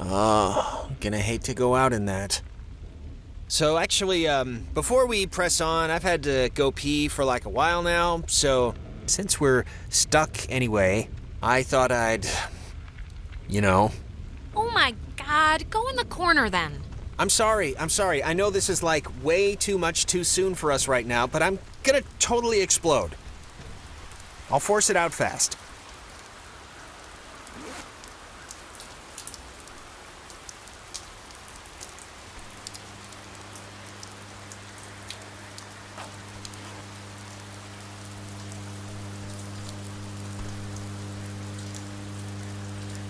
Oh, gonna hate to go out in that. So actually, before we press on, I've had to go pee for like a while now, so since we're stuck anyway, I thought I'd, Oh my God, go in the corner then. I'm sorry. I know this is like way too much too soon for us right now, but I'm gonna totally explode. I'll force it out fast.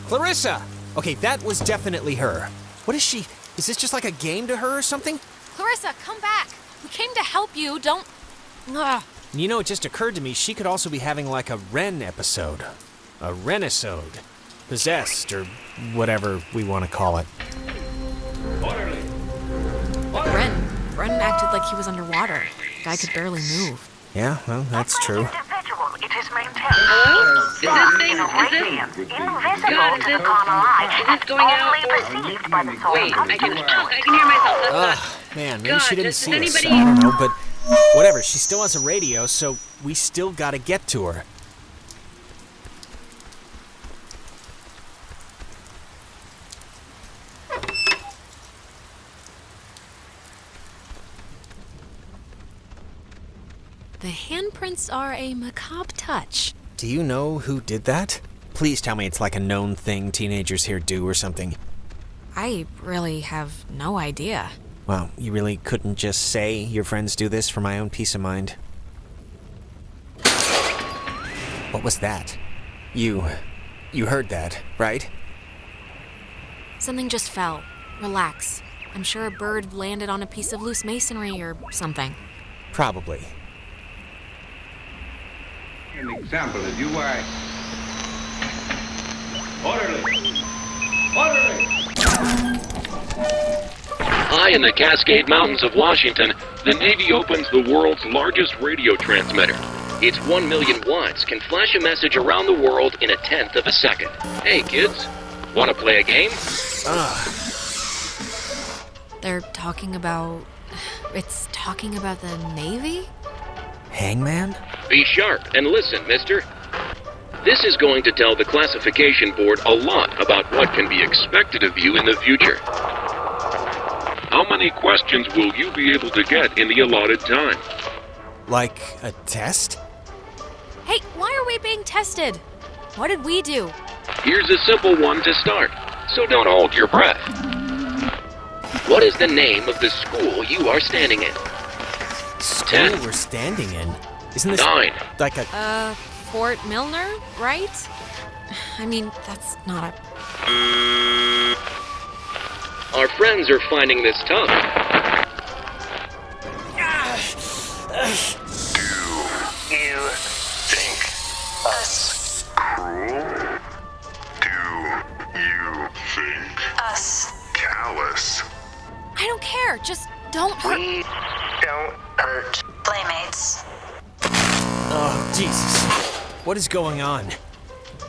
Clarissa! Okay, that was definitely her. What is she? Is this just like a game to her or something? Clarissa, come back. We came to help you, don't... Ugh. It just occurred to me she could also be having like a Ren episode. A Renisode. Possessed, or whatever we want to call it. Ren acted like he was underwater. The guy could barely move. Yeah, well, that's true. It is maintained. Hello? Is this thing, invisible to the common eye, is this going out? only perceived by the soul. Wait, I can hear myself. That's not... Man, maybe God, she didn't does see us. anybody- I don't know, but whatever. She still has a radio, so we still gotta get to her. The handprints are a macabre touch. Do you know who did that? Please tell me it's like a known thing teenagers here do or something. I really have no idea. Well, you really couldn't just say your friends do this for my own peace of mind? What was that? You heard that, right? Something just fell. Relax. I'm sure a bird landed on a piece of loose masonry or something. Probably. An example of you why. Orderly! High in the Cascade Mountains of Washington, the Navy opens the world's largest radio transmitter. Its 1 million watts can flash a message around the world in a tenth of a second. Hey kids, wanna play a game? They're talking about... It's talking about the Navy? Hangman? Be sharp and listen, mister. This is going to tell the classification board a lot about what can be expected of you in the future. How many questions will you be able to get in the allotted time? Like a test? Hey, why are we being tested? What did we do? Here's a simple one to start, so don't hold your breath. What is the name of the school you are standing in? School 10. we're standing in? Isn't this 9. like a... Fort Milner, right? I mean, that's not a... Our friends are finding this tough. Do you think us cruel? Do you think us callous? I don't care, just don't hurt... We don't hurt playmates. Oh, Jesus. What is going on?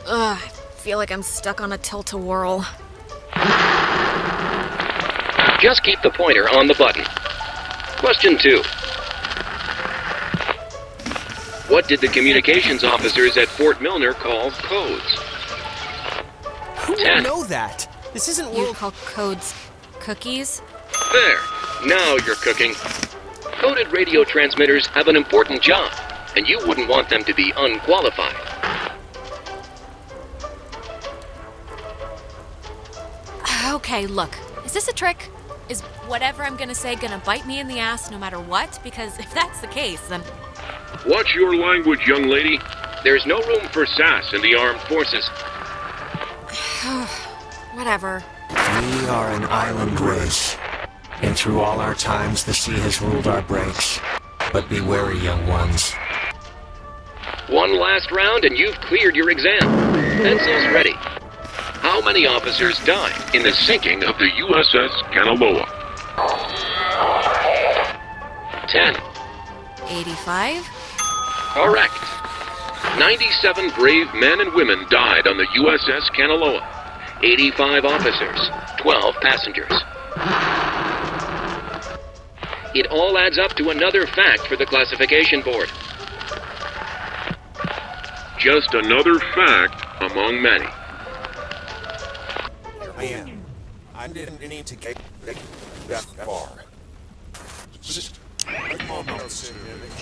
Ugh, I feel like I'm stuck on a tilt-a-whirl. Just keep the pointer on the button. Question 2. What did the communications officers at Fort Milner call codes? Who 10. would know that? This isn't You world... call codes cookies? There. Now you're cooking. Coded radio transmitters have an important job, and you wouldn't want them to be unqualified. Okay, look. Is this a trick? Is whatever I'm gonna say gonna bite me in the ass no matter what? Because if that's the case, then... Watch your language, young lady. There's no room for sass in the armed forces. Whatever. We are an island race, and through all our times the sea has ruled our breaks. But be wary, young ones. One last round and you've cleared your exam. Pencils ready. How many officers died in the sinking of the USS Kanaloa? 10. 85? Correct. 97 brave men and women died on the USS Kanaloa. 85 officers, 12 passengers. It all adds up to another fact for the classification board. Just another fact among many. Here I am. I didn't need to get that far. Just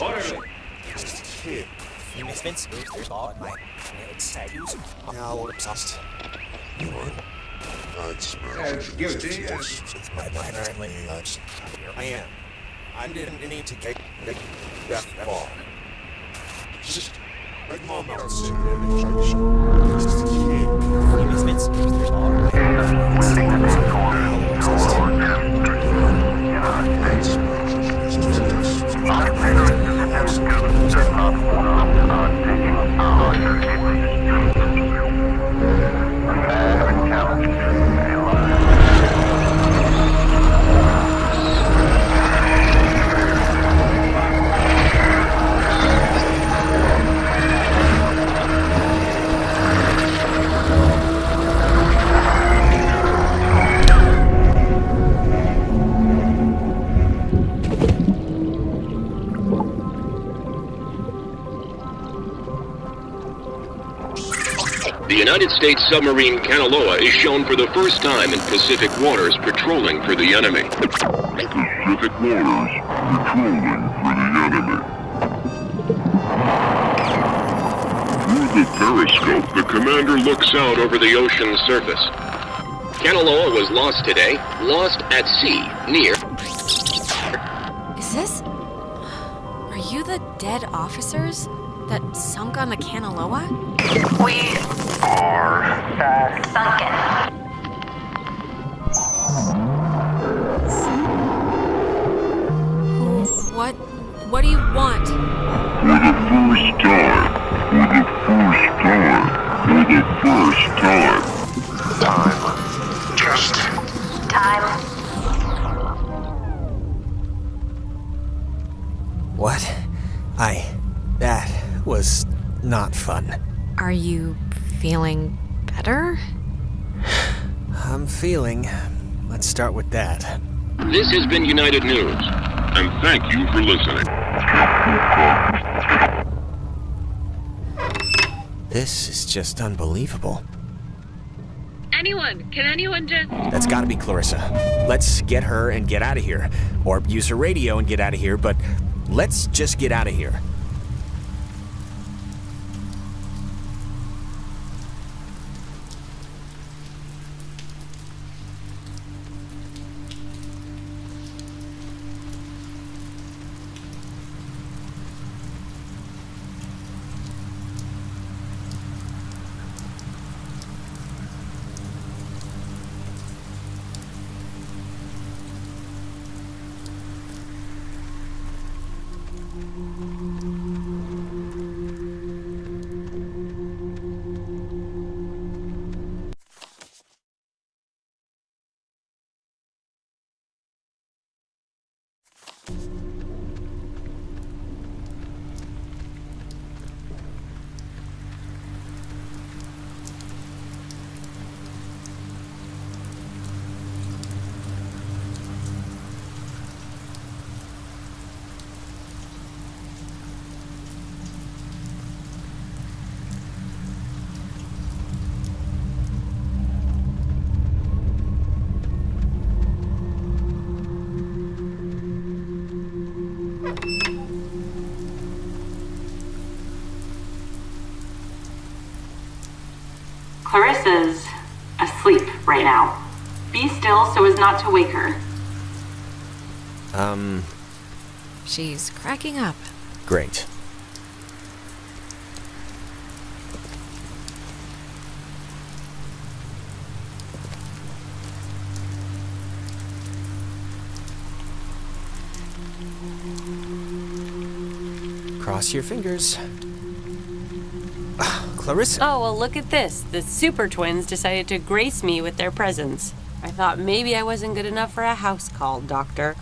Orderly. You miss Vince? There's all my tattoos. Now obsessed. As guilty as Here I am. I didn't need to get that far. Just like mom said. You miss Vince? There's all my The United States submarine Kanaloa is shown for the first time in Pacific waters patrolling for the enemy. Pacific waters patrolling for the enemy. Through the periscope, the commander looks out over the ocean's surface. Kanaloa was lost today, lost at sea, near... Is this... Are you the dead officers that sunk on the Kanaloa? We are sunken. What do you want? For the first time, Time. Just time. What? That was not fun. Are you feeling better? I'm feeling. Let's start with that. This has been United News, and thank you for listening. This is just unbelievable. Can anyone just... That's gotta be Clarissa. Let's get her and get out of here. Or use her radio and get out of here, but let's just get out of here. Clarissa's asleep right now. Be still so as not to wake her. She's cracking up. Great. Cross your fingers. Clarissa. Oh, well, look at this. The super twins decided to grace me with their presence. I thought maybe I wasn't good enough for a house call, Doctor.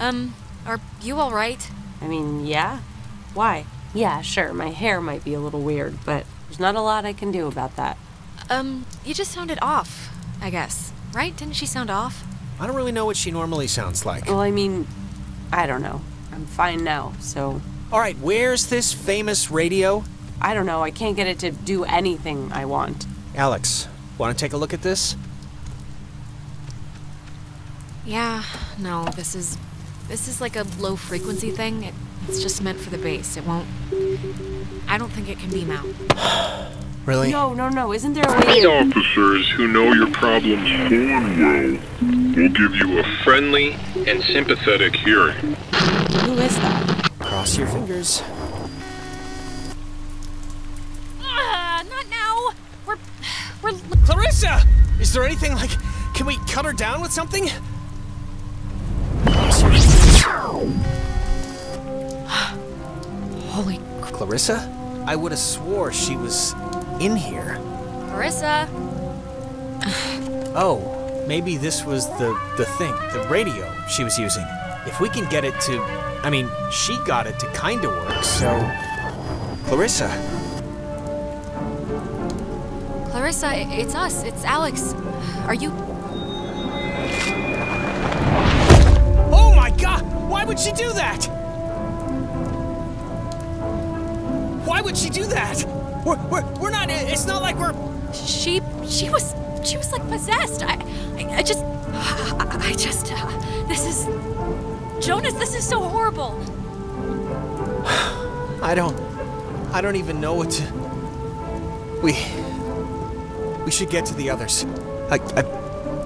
Are you all right? I mean, yeah. Why? Yeah, sure, my hair might be a little weird, but there's not a lot I can do about that. You just sounded off. I guess. Right? Didn't she sound off? I don't really know what she normally sounds like. Well, I mean, I don't know. I'm fine now, so... All right, where's this famous radio? I don't know. I can't get it to do anything I want. Alex, want to take a look at this? Yeah, no, this is like a low frequency thing. It's just meant for the bass. It won't... I don't think it can beam out. Really? No. Isn't there a way... Officers who know your problems full and well will give you a friendly and sympathetic hearing. Who is that? Cross your fingers. Not now! We're... Clarissa! Is there anything like... Can we cut her down with something? Holy... Clarissa? I would have swore she was in here. Clarissa! Oh, maybe this was the thing, the radio she was using. If we can get it to... I mean, she got it to kind of work, so... Clarissa. Clarissa, it's us. It's Alex. Are you... Oh my god! Why would she do that? Why would she do that? We're not... It's not like we're... She was like possessed. I just... This is... Jonas, this is so horrible. I don't even know what to... We should get to the others. I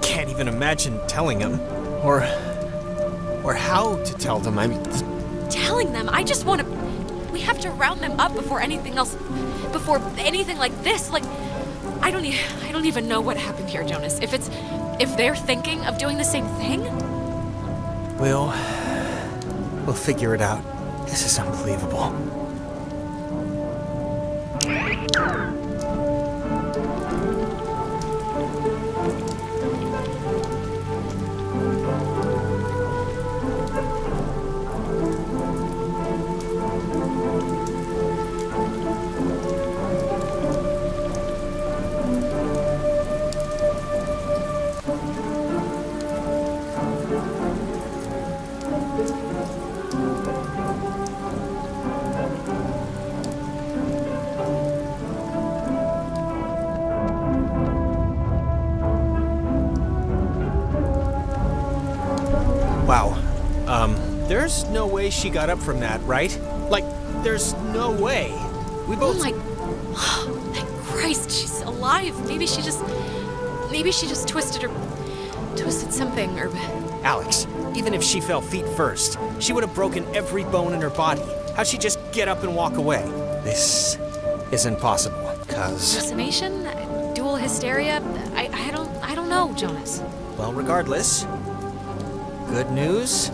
can't even imagine telling them. Or how to tell them. I mean... Telling them? I just want to... We have to round them up before anything else... Before anything like this. Like... I don't even know what happened here, Jonas. If they're thinking of doing the same thing? We'll figure it out. This is unbelievable. Wow. There's no way she got up from that, right? Like, there's no way. We both... Oh my... Thank Christ, she's alive. Maybe she just twisted something, or... Alex, even if she fell feet first, she would have broken every bone in her body. How'd she just get up and walk away? This isn't possible, cause... Hallucination? Dual hysteria? I don't know, Jonas. Well, regardless, good news?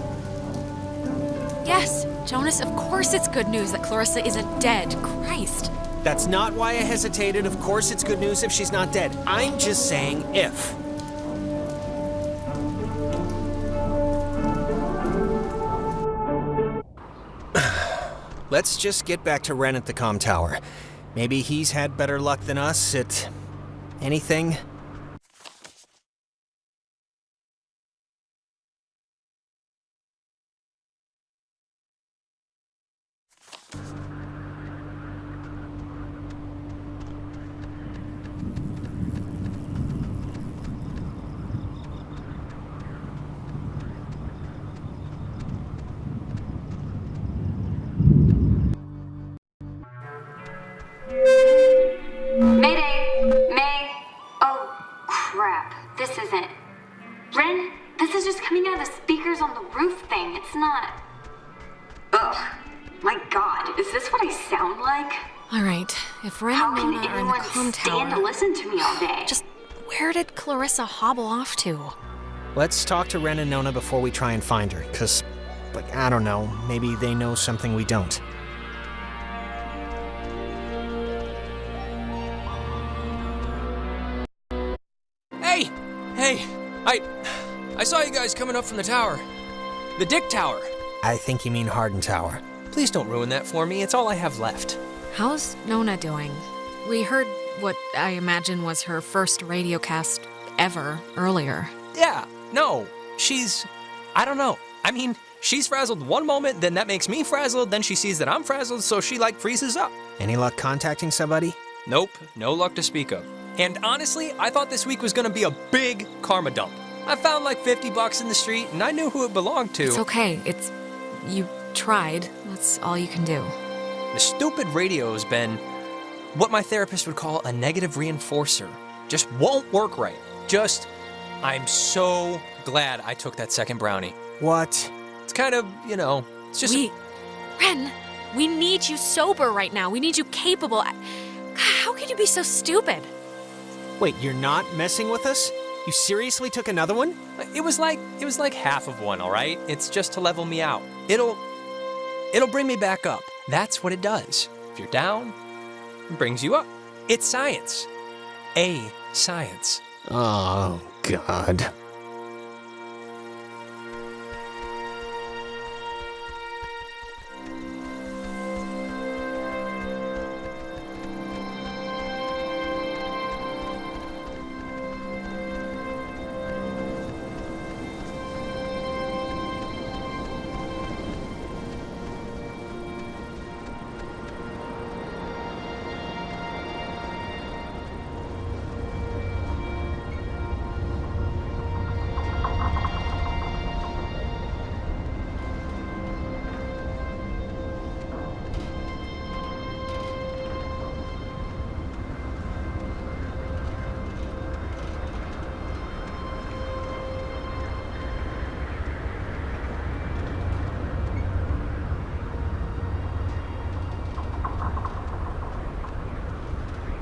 Yes, Jonas, of course it's good news that Clarissa isn't dead. Christ. That's not why I hesitated. Of course it's good news if she's not dead. I'm just saying if. Let's just get back to Ren at the comm tower. Maybe he's had better luck than us at anything. Mayday! May! Oh, crap. This isn't... Ren, this is just coming out of the speakers on the roof thing. It's not... Ugh. My god, is this what I sound like? All right, if Ren How and can Nona are in the anyone comm stand to tower... listen to me all day? Just where did Clarissa hobble off to? Let's talk to Ren and Nona before we try and find her, because, like, I don't know, maybe they know something we don't. Hey, I saw you guys coming up from the tower. The Dick Tower. I think you mean Hardin Tower. Please don't ruin that for me. It's all I have left. How's Nona doing? We heard what I imagine was her first radio cast ever earlier. Yeah, no, I don't know. I mean, she's frazzled one moment, then that makes me frazzled, then she sees that I'm frazzled, so she freezes up. Any luck contacting somebody? Nope, no luck to speak of. And honestly, I thought this week was gonna be a big karma dump. I found $50 in the street, and I knew who it belonged to. It's okay. You tried. That's all you can do. The stupid radio has been what my therapist would call a negative reinforcer. Just won't work right. I'm so glad I took that second brownie. What? It's kind of, it's just... Ren, we need you sober right now. We need you capable. How can you be so stupid? Wait, you're not messing with us? You seriously took another one? It was like half of one, all right? It's just to level me out. It'll bring me back up. That's what it does. If you're down, it brings you up. It's science. Science. Oh, God.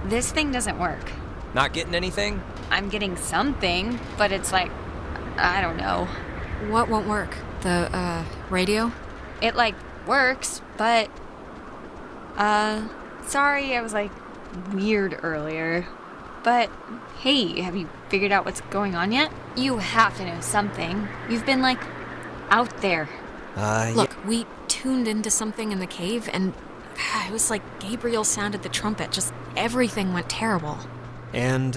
This thing doesn't work. Not getting anything? I'm getting something, but it's I don't know. What won't work? The, radio? It, works, but... Sorry, I was, weird earlier. But, hey, have you figured out what's going on yet? You have to know something. You've been, out there. Look, we tuned into something in the cave, and it was like Gabriel sounded the trumpet. Just everything went terrible. And,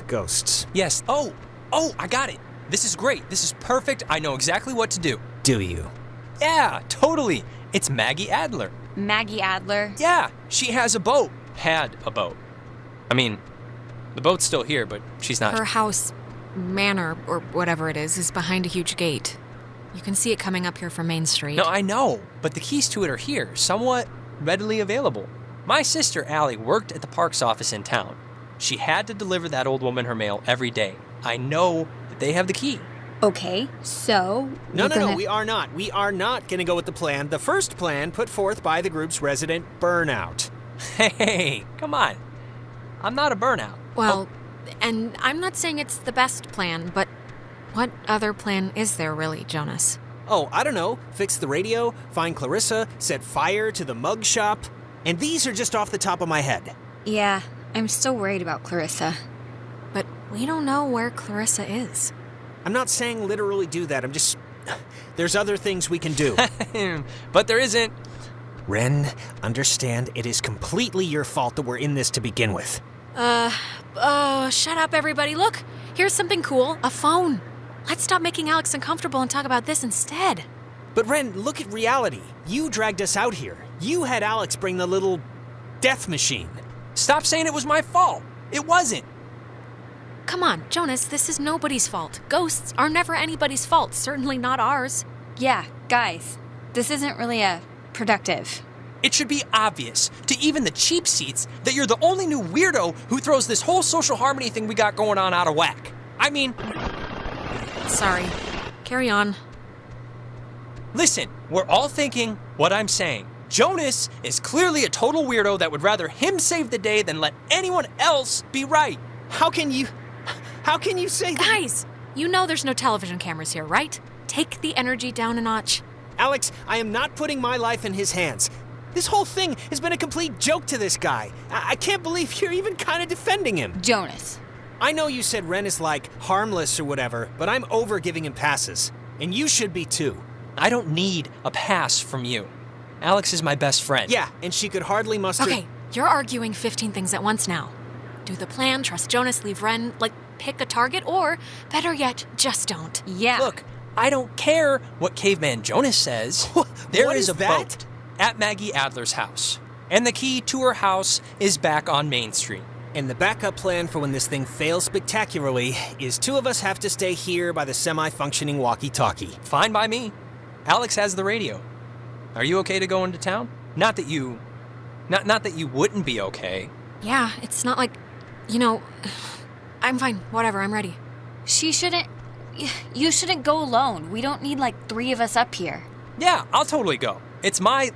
ghosts. Yes. Oh, I got it. This is great. This is perfect. I know exactly what to do. Do you? Yeah, totally. It's Maggie Adler. Maggie Adler? Yeah, she has a boat. Had a boat. I mean, the boat's still here, but she's not... Her house, manor, or whatever it is behind a huge gate. You can see it coming up here from Main Street. No, I know, but the keys to it are here, somewhat readily available. My sister, Allie, worked at the parks office in town. She had to deliver that old woman her mail every day. I know that they have the key. Okay, so... No, we are not. We are not going to go with the plan. The first plan put forth by the group's resident Burnout. Hey, come on. I'm not a burnout. Well, and I'm not saying it's the best plan, but what other plan is there really, Jonas? Oh, I don't know. Fix the radio, find Clarissa, set fire to the mug shop. And these are just off the top of my head. Yeah, I'm still worried about Clarissa. But we don't know where Clarissa is. I'm not saying literally do that. I'm just... There's other things we can do. But there isn't. Ren, understand it is completely your fault that we're in this to begin with. Shut up, everybody. Look, here's something cool. A phone. Let's stop making Alex uncomfortable and talk about this instead. But Ren, look at reality. You dragged us out here. You had Alex bring the little death machine. Stop saying it was my fault. It wasn't. Come on, Jonas, this is nobody's fault. Ghosts are never anybody's fault, certainly not ours. Yeah, guys, this isn't really productive. It should be obvious to even the cheap seats that you're the only new weirdo who throws this whole social harmony thing we got going on out of whack. I mean... Sorry. Carry on. Listen, we're all thinking what I'm saying. Jonas is clearly a total weirdo that would rather him save the day than let anyone else be right. How can you say that? Guys, you know there's no television cameras here, right? Take the energy down a notch. Alex, I am not putting my life in his hands. This whole thing has been a complete joke to this guy. I can't believe you're even kind of defending him. Jonas. I know you said Ren is harmless or whatever, but I'm over giving him passes. And you should be too. I don't need a pass from you. Alex is my best friend. Yeah, and she could hardly muster... Okay, you're arguing 15 things at once now. Do the plan, trust Jonas, leave Ren. pick a target, or better yet, just don't. Yeah. Look, I don't care what Caveman Jonas says. There What is a is that? boat at Maggie Adler's house, and the key to her house is back on Main Street. And the backup plan for when this thing fails spectacularly is 2 of us have to stay here by the semi-functioning walkie-talkie. Fine by me. Alex has the radio. Are you okay to go into town? Not that you wouldn't be okay. Yeah, it's not like, I'm fine. Whatever, I'm ready. You shouldn't go alone. We don't need like 3 of us up here. Yeah, I'll totally go. It's my,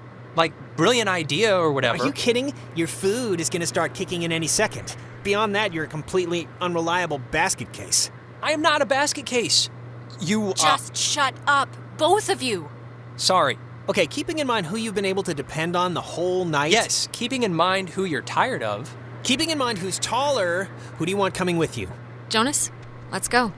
brilliant idea or whatever. Are you kidding? Your food is going to start kicking in any second. Beyond that, you're a completely unreliable basket case. I am not a basket case. You, Just shut up, both of you. Sorry. Okay, keeping in mind who you've been able to depend on the whole night. Yes, keeping in mind who you're tired of. Keeping in mind who's taller, who do you want coming with you? Jonas, let's go.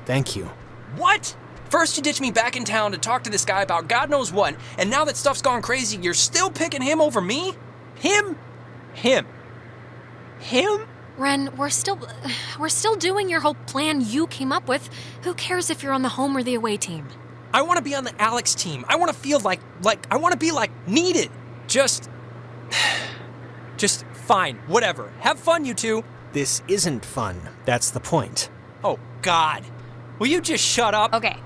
Thank you. What? First you ditch me back in town to talk to this guy about God knows what, and now that stuff's gone crazy, you're still picking him over me? Him? Ren, we're still doing your whole plan you came up with. Who cares if you're on the home or the away team? I want to be on the Alex team. I want to feel like I want to be needed. Just fine, whatever. Have fun, you two. This isn't fun. That's the point. Oh, God. Will you just shut up? Okay,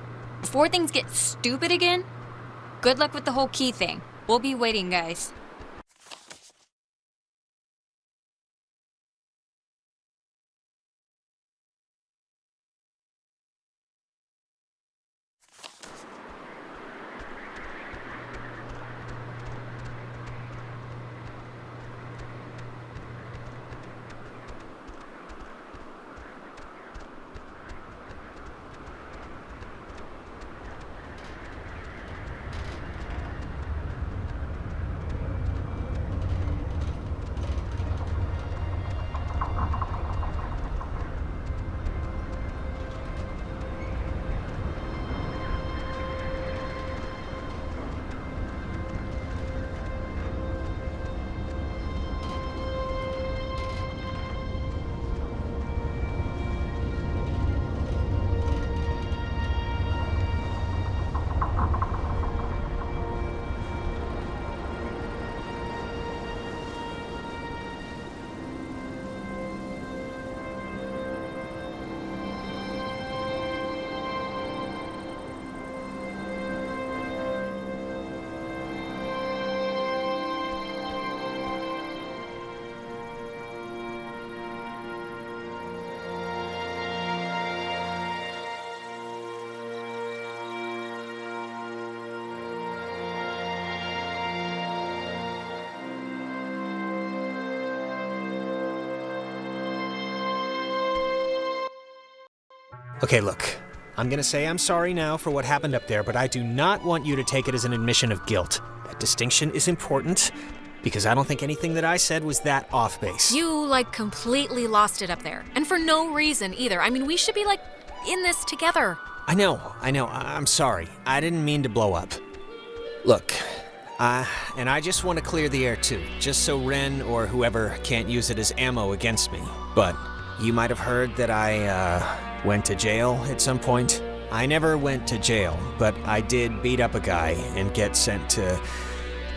before things get stupid again, good luck with the whole key thing. We'll be waiting, guys. Okay, look. I'm gonna say I'm sorry now for what happened up there, but I do not want you to take it as an admission of guilt. That distinction is important, because I don't think anything that I said was that off base. You, completely lost it up there. And for no reason either. I mean, we should be, in this together. I know. I'm sorry. I didn't mean to blow up. Look, and I just want to clear the air too, just so Ren or whoever can't use it as ammo against me. But you might have heard that I, went to jail at some point. I never went to jail, but I did beat up a guy and get sent to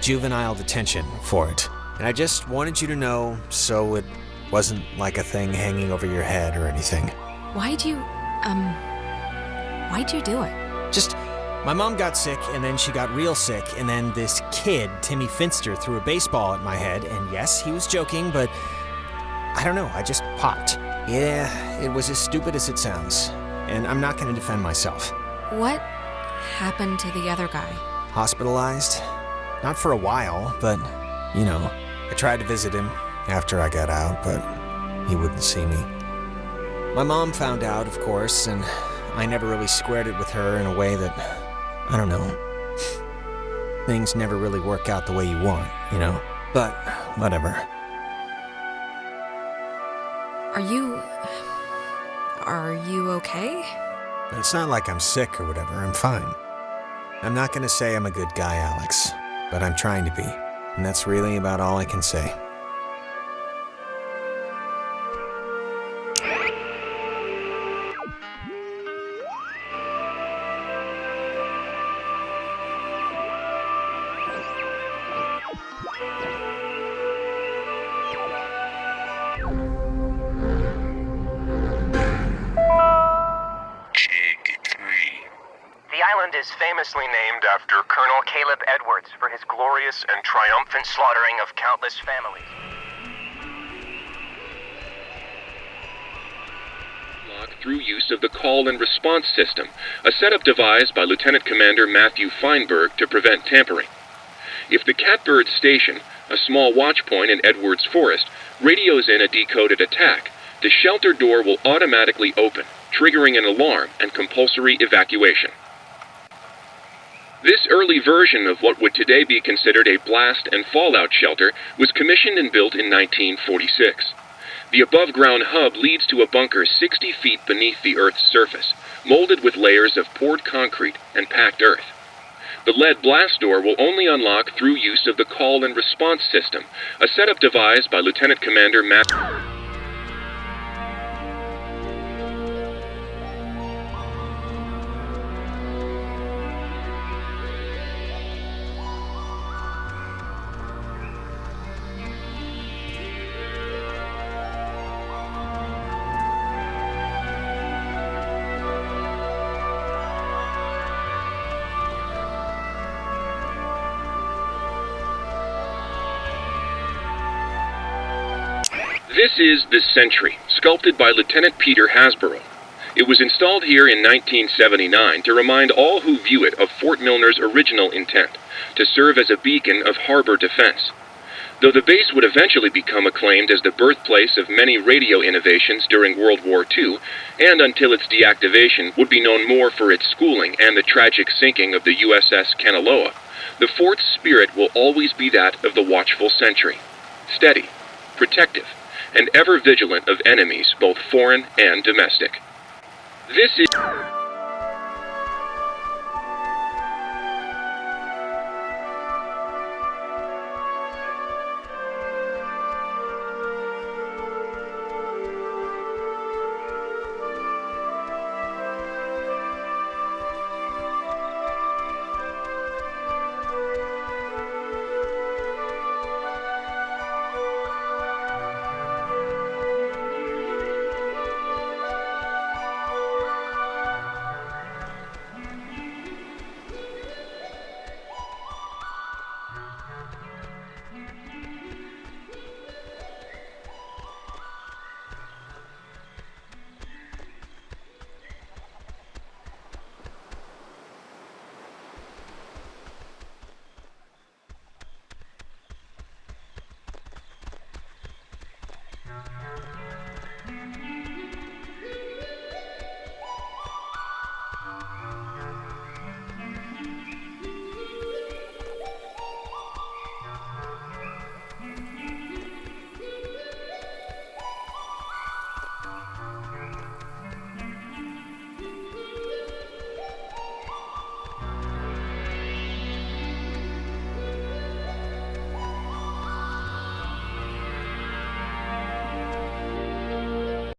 juvenile detention for it. And I just wanted you to know so it wasn't like a thing hanging over your head or anything. Why'd you do it? Just, my mom got sick, and then she got real sick, and then this kid, Timmy Finster, threw a baseball at my head, and yes, he was joking, but I don't know, I just popped. Yeah, it was as stupid as it sounds, and I'm not gonna defend myself. What happened to the other guy? Hospitalized? Not for a while, but, I tried to visit him after I got out, but he wouldn't see me. My mom found out, of course, and I never really squared it with her in a way that, I don't know, things never really work out the way you want, But, whatever. Are you okay? It's not like I'm sick or whatever, I'm fine. I'm not gonna say I'm a good guy, Alex, but I'm trying to be, and that's really about all I can say. Island is famously named after Colonel Caleb Edwards for his glorious and triumphant slaughtering of countless families. Through use of the call and response system, a setup devised by Lieutenant Commander Matthew Feinberg to prevent tampering. If the Catbird Station, a small watch point in Edwards Forest, radios in a decoded attack, the shelter door will automatically open, triggering an alarm and compulsory evacuation. This early version of what would today be considered a blast and fallout shelter was commissioned and built in 1946. The above-ground hub leads to a bunker 60 feet beneath the Earth's surface, molded with layers of poured concrete and packed earth. The lead blast door will only unlock through use of the call and response system, a setup devised by Lieutenant Commander Matt. This is the Sentry, sculpted by Lieutenant Peter Hasborough. It was installed here in 1979 to remind all who view it of Fort Milner's original intent, to serve as a beacon of harbor defense. Though the base would eventually become acclaimed as the birthplace of many radio innovations during World War II, and until its deactivation would be known more for its schooling and the tragic sinking of the USS Kanaloa, the fort's spirit will always be that of the watchful sentry, steady, protective, and ever vigilant of enemies both foreign and domestic. This is...